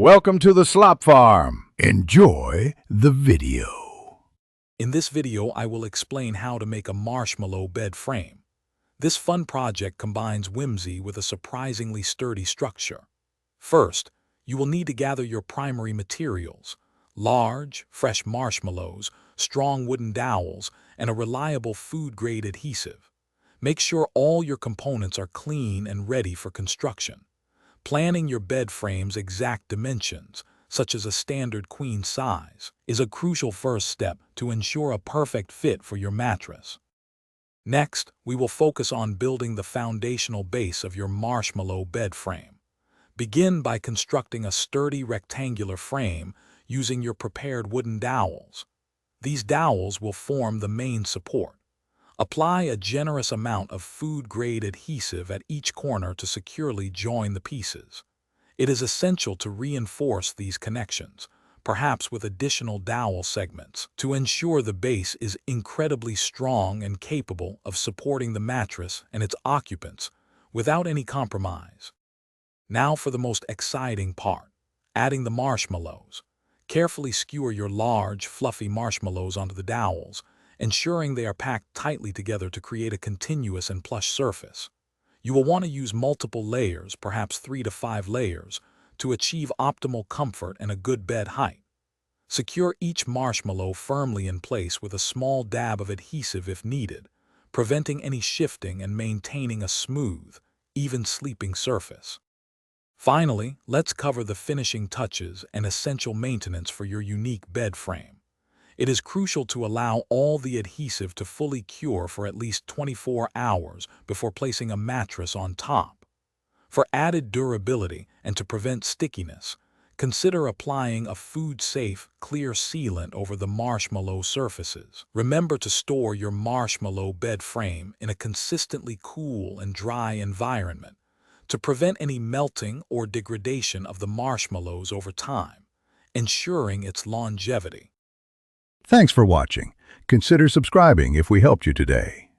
Welcome to the Slop Farm. Enjoy the video. In this video, I will explain how to make a marshmallow bed frame. This fun project combines whimsy with a surprisingly sturdy structure. First, you will need to gather your primary materials: large, fresh marshmallows, strong wooden dowels, and a reliable food-grade adhesive. Make sure all your components are clean and ready for construction. Planning your bed frame's exact dimensions, such as a standard queen size, is a crucial first step to ensure a perfect fit for your mattress. Next, we will focus on building the foundational base of your marshmallow bed frame. Begin by constructing a sturdy rectangular frame using your prepared wooden dowels. These dowels will form the main support. Apply a generous amount of food-grade adhesive at each corner to securely join the pieces. It is essential to reinforce these connections, perhaps with additional dowel segments, to ensure the base is incredibly strong and capable of supporting the mattress and its occupants without any compromise. Now for the most exciting part, adding the marshmallows. Carefully skewer your large, fluffy marshmallows onto the dowels, ensuring they are packed tightly together to create a continuous and plush surface. You will want to use multiple layers, perhaps 3 to 5 layers, to achieve optimal comfort and a good bed height. Secure each marshmallow firmly in place with a small dab of adhesive if needed, preventing any shifting and maintaining a smooth, even sleeping surface. Finally, let's cover the finishing touches and essential maintenance for your unique bed frame. It is crucial to allow all the adhesive to fully cure for at least 24 hours before placing a mattress on top. For added durability and to prevent stickiness, consider applying a food-safe, clear sealant over the marshmallow surfaces. Remember to store your marshmallow bed frame in a consistently cool and dry environment to prevent any melting or degradation of the marshmallows over time, ensuring its longevity. Thanks for watching. Consider subscribing if we helped you today.